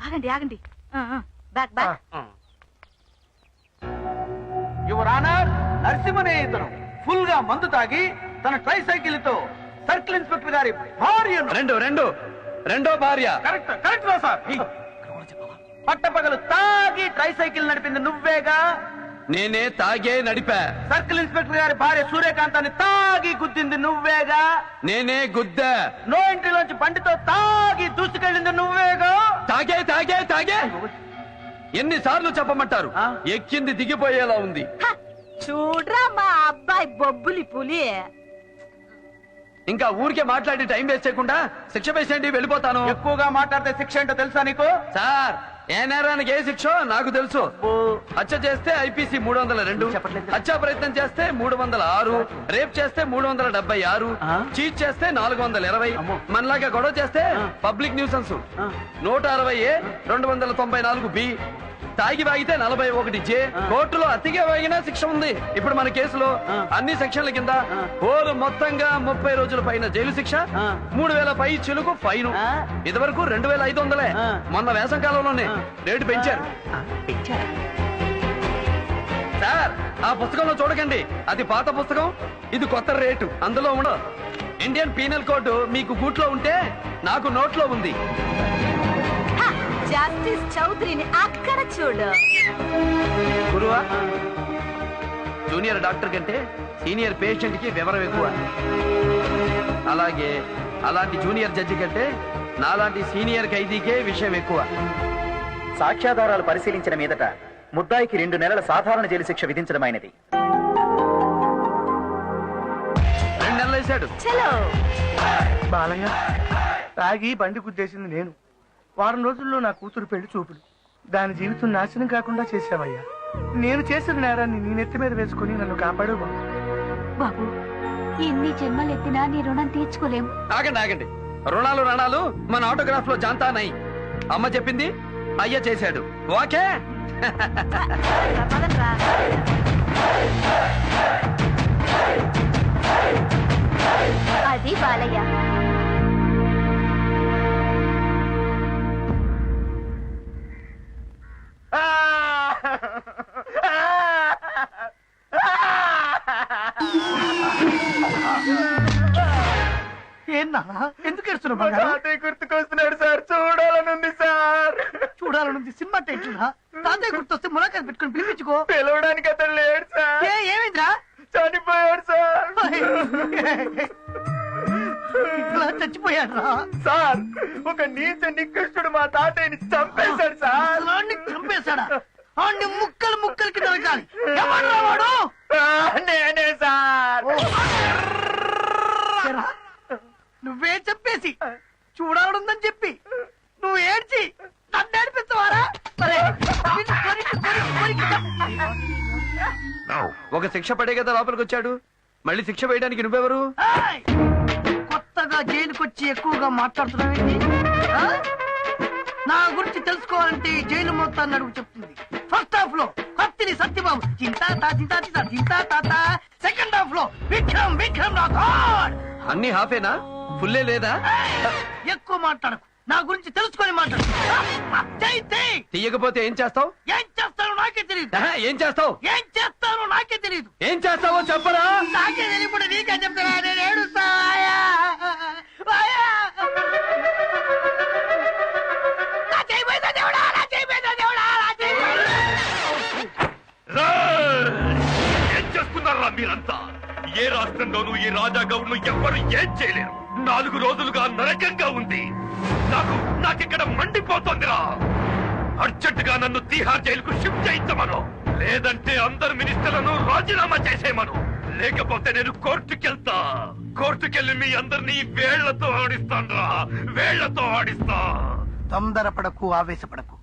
ఆగండి ఆగండి. Back back. Your honour, నరసింహనే ఇతను ఫుల్ గా మందు తాగి తన ట్రై సైకిల్ తో సర్కిల్ ఇన్స్పెక్టర్ గారి భార్యను రెండో భార్య. కరెక్ట్ కరెక్ట్ రా సార్. పట్టపగలు తాగి ట్రై సైకిల్ నడిపింది నువ్వేగా? నేనే తాగే నడిపా. సర్కిల్ ఇన్స్పెక్టర్ గారి భార్య సూర్యకాంతాన్ని తాగి గుద్దింది నువ్వేగా? నేనే గుద్దా. నో ఎంట్రీలోంచి బండితో తాగి దూసుకెళ్ళింది నువ్వేగా? తాగే తాగే తాగే ఎన్నిసార్లు చెప్పమంటారు? ఎక్కింది దిగిపోయేలా ఉంది. చూడ్రా మా అబ్బాయి బొబ్బులి పులి. ఇంకా ఊరికే మాట్లాడి టైం వేస్ట్ చేయకుండా శిక్ష వేసేయండి, వెళ్ళిపోతాను. ఎక్కువగా మాట్లాడితే శిక్ష ఏంటో తెలుసా నీకు? సార్, ఏ నేరానికి ఏ శిక్ష నాకు తెలుసు. హత్య చేస్తే ఐపీసీ 302, హత్యా ప్రయత్నం చేస్తే 306, రేప్ చేస్తే 376, చీట్ చేస్తే 420, మనలాగా గొడవ చేస్తే పబ్లిక్ న్యూసెన్స్ 160A, 294B, తాగి వాగితే 41J, కోర్టులో అతిగా వాగినా శిక్ష ఉంది. ఇప్పుడు మన కేసులో అన్ని సెక్షన్ల కింద ఓరు మొత్తంగా 30 రోజుల పైన జైలు శిక్ష, 3000 పై చిలుకు ఫైన్. ఇదివరకు 2500. మొన్న వేసవ కాలంలోనే రేటు పెంచారు. సార్, ఆ పుస్తకంలో చూడకండి, అది పాత పుస్తకం, ఇది కొత్త రేటు. అందులో ఉండదు. ఇండియన్ పీనల్ కోడ్ మీకు గూట్లో ఉంటే నాకు నోట్లో ఉంది. జస్టిస్ చౌదరిని అక్కడ చూడు. గురువా, జూనియర్ డాక్టర్ కంటే సీనియర్ పేషెంట్ కి వివరం ఎక్కువ. అలాగే అలాంటి జూనియర్ జడ్జి కంటే నాలాంటి సీనియర్ ఖైదీకే విషయం ఎక్కువ. సాక్ష్యాధారాలు పరిశీలించిన మీదట ముద్దాయికి 2 నెలల సాధారణ జైలు శిక్ష విధించడమైనది. 2 నెలలు వేశాడు. బాలయ్య, తాగి బండి గుద్దేసింది నేను. వారం రోజుల్లో నా కూతురు పెళ్లి చూపులు. దాని జీవితం నాశనం కాకుండా చేశావయ్యా. నేను చేసిన నేరాన్ని నీ నెత్తి మీద వేసుకుని నన్ను కాపాడు బాబు. బాబు, ఎన్ని జన్మలు ఎత్తినా నీ రుణం తీర్చుకోలేం. ఆగండి. రుణాలు మన ఆటోగ్రాఫ్ లో జాంతానై. అమ్మ చెప్పింది, అయ్య చేశాడు. ఓకే. అది బాలయ్య. ఏన్నా, ఎందుకు ఏడుస్తున్నావు? గుర్తుకొస్తున్నాడు సార్. చూడాలనుంది సార్. చూడాలనుంది. సినిమా టైటిల్ తాతయ్య గుర్తొస్తే ములాఖాత్ పెట్టుకుని పిలిపించుకో. పిలవడానికి అతను లేడు సార్. ఏమైందిరా? చనిపోయాడు సార్. ఇట్లా చచ్చిపోయాడు రా సార్. ఒక నీచ నికృష్టుడు మా తాతయ్యని చంపేశాడు సార్. చంపేశాడా? అన్ని ముక్కలు ముక్కలకి నరకాలి. ఎవడ్రా వాడు? నేనే సార్. నువ్వే చెప్పేసి చూడాలనుందని చెప్పి నువ్వు ఏడ్చి నన్ను ఏడిపిస్తావారా? ఒక శిక్ష పడే కదా లోపలికి వచ్చాడు, మళ్ళీ శిక్ష వేయడానికి నువ్వెవరు? కొత్తగా జైలుకొచ్చి ఎక్కువగా మాట్లాడుతున్నావేంటి? నా గురించి తెలుసుకోవాలంటే జైలు మొత్తాన్ని అడుగు చెప్తుంది. ఫస్ట్ హాఫ్ లో కత్తిని సత్యబాబు చింతా తాత, సెకండ్ హాఫ్ లో విక్రమ్ రాథోడ్. అన్ని హాఫేనా? ఫుల్లే లేదా? ఎక్కువ మాట్లాడకు, నా గురించి తెలుసుకొని మాట్లాడు. తీయకపోతే ఏం చేస్తావు? ఏం చేస్తానో నాకే తెలియదు. ఏం చేస్తావు? ఏం చేస్తావో చెప్పరా? నాకే తెలియకుండా నీకే చెప్తారా? నేను ఏడుస్తా. ఏం చేస్తున్నారా మీరంతా? ఏ రాష్ట్రంలోనూ ఈ రాజా గౌడ్ను ఎవ్వరు ఏం చేయలేరు. 4 రోజులుగా నరకంగా ఉంది. నాకిక్కడ మండిపోతోందిరా. అర్జెంటుగా నన్ను తీహార్ జైలుకు షిఫ్ట్ చేయించమను, లేదంటే అందరు మినిస్టర్లను రాజీనామా చేసేయమను. లేకపోతే నేను కోర్టుకెళ్ళి మీ అందరినీ వేళ్లతో ఆడిస్తా. తొందరపడకు, ఆవేశపడకు.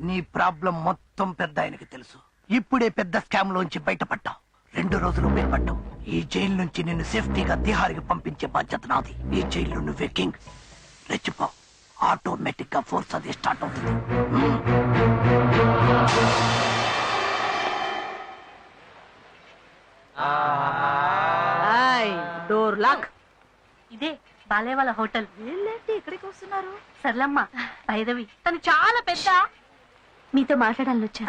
నీ ప్రాబ్లం మొత్తం పెద్ద ఆయనకి తెలుసు. ఇప్పుడే పెద్ద స్కామ్ లోంచి బయటపడ్డావు. 2 రోజులు బయటపడ్డావు. ఈ జైలు నుంచి నిన్ను సేఫ్టీగా తిహార్కి పంపించే బాధ్యత నాది. ఈ జైలు నువ్వే కింగ్. రెచ్చిపో, ఆటోమేటిక్ గా ఫోర్స్ అది స్టార్ట్ అవుతుంది. Door lock. ఇదే బాలయ్య వాళ్ళ హోటల్. ఇక్కడికి వస్తున్నారు? సర్లమ్మ, భైరవి తను చాలా పెద్ద. మీతో మాట్లాడాలని వచ్చా.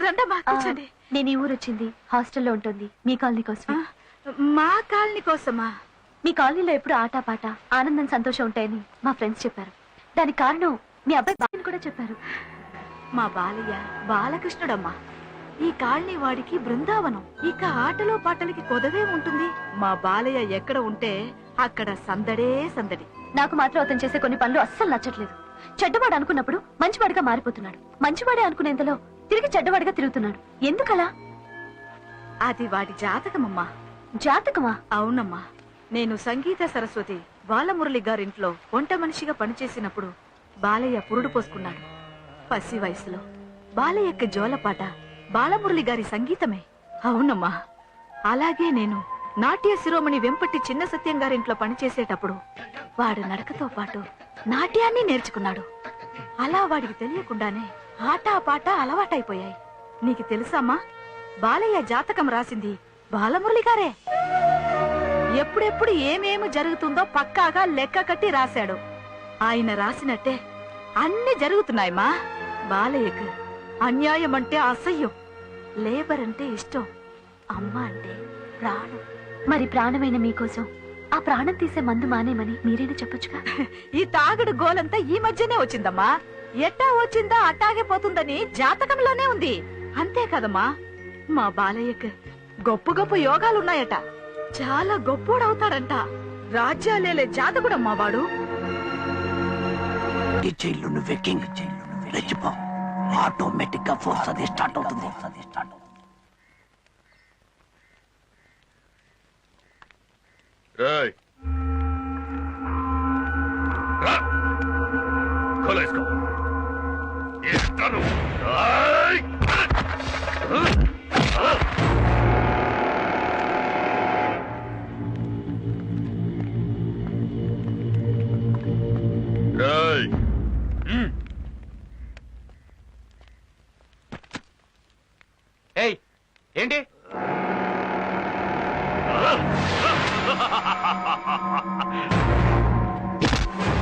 రండమ్మా కూర్చోండి. నేను ఈ ఊరు వచ్చింది హాస్టల్లో ఉంటుంది, మీ కాలనీ కోసం. మా కాలనీ కోసమా? మీ కాలనీలో ఎప్పుడు ఆటపాట ఆనందం సంతోషం ఉంటాయని మా ఫ్రెండ్స్ చెప్పారు. దానికి కారణం మీ అబ్బాయి బాలని కూడా చెప్పారు. మా బాలయ్య బాలకృష్ణుడమ్మా. ఈ కాలనీ వాడికి బృందావనం. ఇక ఆటలో పాటలకి కొదవే ఉంటుంది. మా బాలయ్య ఎక్కడ ఉంటే అక్కడ సందడే సందడి. నాకు మాత్రం అతను చేసే కొన్ని పనులు అస్సలు నచ్చట్లేదు. చెడ్డవాడు అనుకున్నప్పుడు మంచివాడిగా మారిపోతున్నాడు, మంచివాడే అనుకునేంతలో తిరిగి చెడ్డవాడిగా తిరుగుతున్నాడు. ఎందుకలా? అది వాడి జాతకమమ్మా. జాతకమా? అవునమ్మా. నేను సంగీత సరస్వతి బాలమురళి గారింట్లో వంట మనిషిగా పనిచేసినప్పుడు బాలయ్య పురుడు పోసుకున్నాడు. పసి వయసులో బాలయ్యకి జోలపాట బాలమురళి గారి సంగీతమే. అవునమ్మా. అలాగే నేను నాట్య శిరోమణి వెంపటి చిన్న సత్యం గారింట్లో పనిచేసేటప్పుడు వాడు నడకతో పాటు నాట్యాన్ని నేర్చుకున్నాడు. అలా వాడికి తెలియకుండానే ఆట పాట అలవాటైపోయాయి. నీకు తెలుసామ్మా, బాలయ్య జాతకం రాసింది బాలమురళి గారే. ఎప్పుడెప్పుడు ఏమేమి జరుగుతుందో పక్కాగా లెక్క కట్టి రాశాడు. ఆయన రాసినట్టే అన్ని జరుగుతున్నాయమ్మా. బాలయ్యకు అన్యాయం అంటే అసహ్యం, లేబర్ అంటే ఇష్టం, అమ్మ అంటే ప్రాణం. మరి ప్రాణమైన మీకోసం ఆ ప్రాణం తీసే మందు మానేమని మీరేనా చెప్పొచ్చుగా? ఈ తాగుడు గోలంతా ఈ మధ్యనే వచ్చిందమ్మా. ఎట్టా వచ్చిందా అట్టాగే పోతుందని జాతకంలోనే ఉంది. అంతే కదమ్మా. మా బాలయ్యకు గొప్ప గొప్ప యోగాలున్నాయట. చాలా గొప్పోడవుతాడంట. రాజ్యాలేలే జాతకుడమ్మా వాడు. ఈ జైలు నువ్వే కింగ్, జైలు నువ్వే రెచ్చిపో. ఆటోమేటిక్ గా ఫోర్స్ అది స్టార్ట్ అవుతుంది. కొలేసుకో. ఏంటి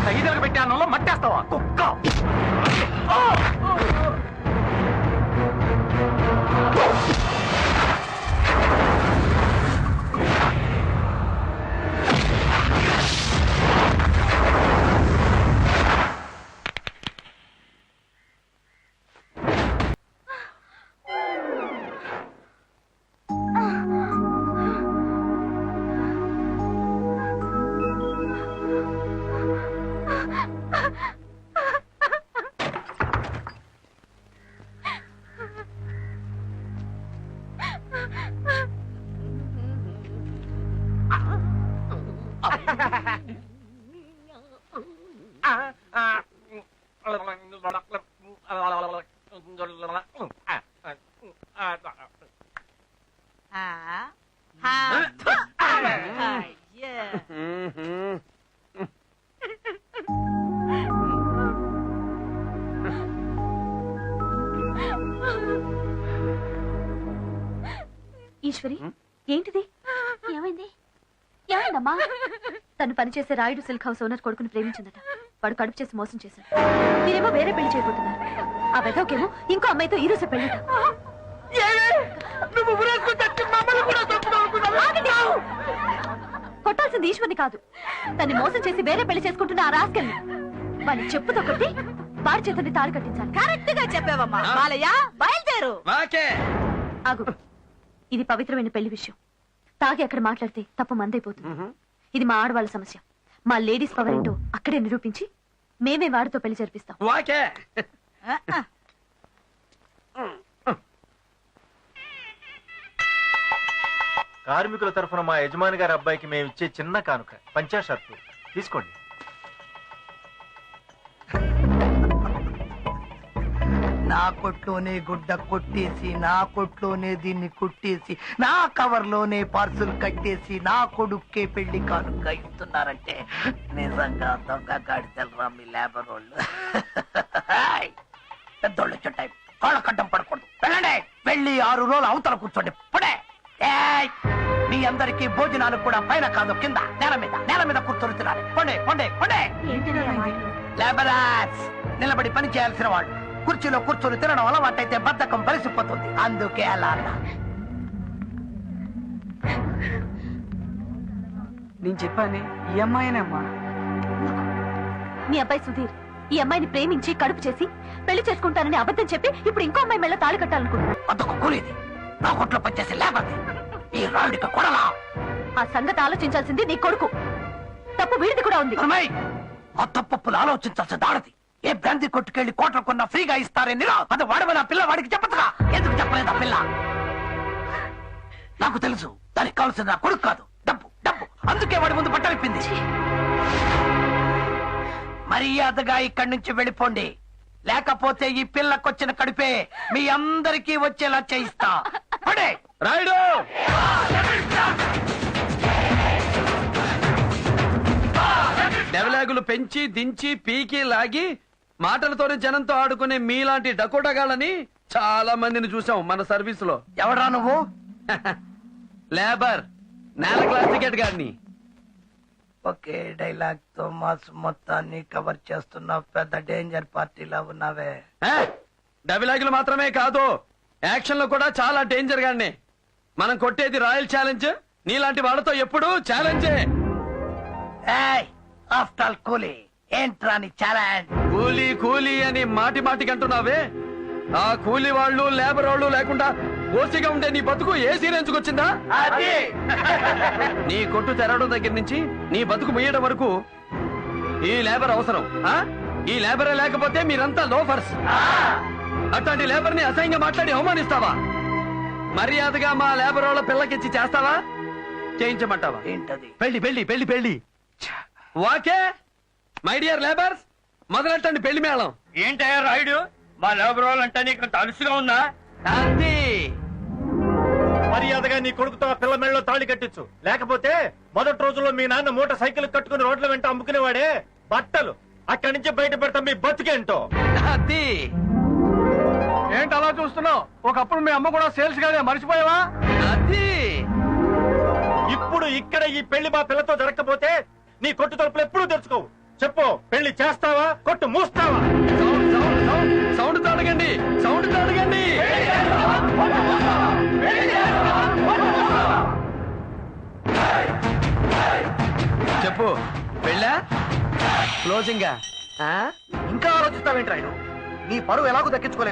ఖైదీలకు పెట్టే అన్నంలో మట్టేస్తావా కుక్క? ఈశ్వరి, ఏంటిది? ఏమైంది? ఏమైందమ్మా? తను పనిచేసే రాయుడు సిల్క్ హౌస్ ఓనర్ కొడుకుని ప్రేమించిందట. వాడు కడుపు చేసి మోసం చేశాడు. మీరేమో వేరే పెళ్లి చేయబోతున్నారు. ఆ వెదవకేమో ఇంకో అమ్మాయితో ఈ రోజు పెళ్లిట. కొట్టాల్సింది ఈశ్వర్ని కాదు, తన్ని మోసం చేసి వేరే పెళ్లి చేసుకుంటున్న ఆ రాస్కల్ని. వాడిని చెప్పుతో కొట్టి వాడి చేతుల్ని తాడు కట్టించాలి. కరెక్ట్ గా చెప్పావమ్మా. బాలయ్య, బయలుదేరు. ఆగు. ఇది పవిత్రమైన పెళ్లి విషయం. తాగి అక్కడ మాట్లాడితే తప్పు మందైపోతుంది. ఇది మా ఆడవాళ్ళ సమస్య. మా లేడీస్ పవర్ ఏంటో అక్కడే నిరూపించి మేమే వాడితో పెళ్లి జరిపిస్తాం. కార్మికుల తరఫున మా యజమాని గారి అబ్బాయికి మేము ఇచ్చే చిన్న కానుక పంచా షర్టు తీసుకోండి. నా కొట్లోనే గుడ్డ కొట్టేసి, నా కొట్లోనే దీన్ని కుట్టేసి, నా కవర్లోనే పార్సుల్ కట్టేసి, నా కొడుక్కే పెళ్లి కానుక ఇస్తున్నారంటే నిజంగా దొంగ గాడిదలరా మీ లేబర్ వాళ్ళు. పెద్దోళ్ళు వచ్చే టైం కాళ్ళ కడ్డం పడకూడదు. వెళ్ళండి, వెళ్ళి 6 రోజులు అవతల కూర్చోండి. పడే మీ అందరికీ భోజనాలు కూడా పైన కాదు కింద నేల మీద కూర్చొని తినాలి. పొండే పొండే పొండే. లేబరర్స్, నిలబడి పని చేయాల్సిన వాళ్ళు కుర్చీలో కూర్చొని తినడం అలవాటైతే బద్ధకం బలిసిపోతుంది. అందుకే అలా అన్నా. నేను చెప్పాను ఈ అమ్మాయినేమ్మా. మీ అబ్బాయి సుధీర్ ఈ అమ్మాయిని ప్రేమించి కడుపు చేసి పెళ్లి చేసుకుంటానని అబద్ధం చెప్పి ఇప్పుడు ఇంకో అమ్మాయి మెళ్ళ తాళి కట్టాలనుకుంటున్నాడు. బతుకు కూలిది, నా కొట్లో పనిచేసి లేబర్ది. ఈ రాయుడికి కొడలా. ఆ సంగతి ఆలోచించాల్సింది నీ కొడుకు. తప్పు వీడిది కూడా ఉంది. అమ్మాయి, ఆ తప్పులు ఆలోచించాల్సి దాడది. ఏ బ్రాంతి కొట్టుకెళ్లి కోట్ల కొన్నా ఫ్రీగా ఇస్తారని అది వాడమని ఆ పిల్ల వాడికి చెప్పదుగా. ఎందుకు చెప్పలేదు ఆ పిల్ల? నాకు తెలుసు, దానికి కావాల్సిన నా కొడుకు కాదు, డబ్బు డబ్బు. అందుకే వాడి ముందు పట్టలిప్పింది. మర్యాదగా ఇక్కడి నుంచి వెళ్ళిపోండి, లేకపోతే ఈ పిల్లకొచ్చిన కడుపే మీ అందరికీ వచ్చేలా చేయిస్తా. పడే రాయుడు, డెవలాగులు పెంచి దించి పీకి లాగి మాటలతోనే జనంతో ఆడుకునే మీలాంటి డకోటగాళ్ళని చాలా మందిని చూసాం మన సర్వీస్ లో. ఎవడ్రా నువ్వు? లేబర్, నేల క్లాస్ టికెట్ గాడిని. ఒకే డైలాగ్ తో మాస్ మొత్తాన్ని కవర్ చేస్తున్న పెద్ద డేంజర్ పార్టీలా ఉన్నావే. డబిలాగులు మాత్రమే కాదు, యాక్షన్ లో కూడా చాలా డేంజర్ గానే. మనం కొట్టేది రాయల్ ఛాలెంజ్, నీలాంటి వాళ్ళతో ఎప్పుడు ఛాలెంజే. ఆఫ్టర్ ఆల్ కూలీ ఏంట్రా నీ ఛాలెంజ్? కూలీ కూలీ అని మాటి మాటికి అంటున్నావే, ఆ కూలీ వాళ్ళు లేబర్ వాళ్ళు లేకుండా ఓసిగా ఉండే నీ బతుకు ఏ సీరెంజ్కి వచ్చిందా? నీ కొట్టు తెరవడం దగ్గర నుంచి నీ బతుకు ముయ్యడం వరకు ఈ లేబర్ అవసరం. ఈ లేబరే లేకపోతే మీరంతా లోఫర్స్. అట్లాంటి లేబర్ ని అసహ్యంగా మాట్లాడి అవమానిస్తావా? మర్యాదగా మా లేబర్ వాళ్ళ పిల్లకిచ్చి చేస్తావా, చేయించమంటావా? ఏంటది? పెళ్లి పెళ్లి పెళ్లి పెళ్లి. వాకే మై డియర్ లేబర్స్, మొదలెట్టండి పెళ్లి మేళం. ఏంటయ్యా రాయుడు, మా లేబర్ వాళ్ళంటే నీకు తలుసుగా ఉందా? అంతే. మర్యాదగా నీ కొడుకుతో ఆ పిల్ల మెళ్ళలో తాళి కట్టించు. లేకపోతే మొదటి రోజుల్లో మీ నాన్న మోటార్ సైకిల్ కట్టుకుని రోడ్ల వెంట అమ్ముకునేవాడే బట్టలు. అక్కడి నుంచి బయట పెడతాం మీ బతుకేంటో. అది ఏంటి అలా చూస్తున్నావు? ఒకప్పుడు మీ అమ్మ కూడా సేల్స్ గానే మర్చిపోయావా? అది ఇప్పుడు ఇక్కడ ఈ పెళ్లి మా పిల్లతో జరగకపోతే నీ కొట్టు తలుపులు ఎప్పుడూ తెరుచుకోవు. చెప్పు, పెళ్లి చేస్తావా, కొట్టు మూస్తావా? Sound తాడగండి, sound తాడగండి. చెప్పు, పెళ్ళా క్లోజింగ్? ఇంకా ఆలోచిస్తావేంట్రాయుడు? నీ పరువు ఎలాగో దక్కించుకోలేదు.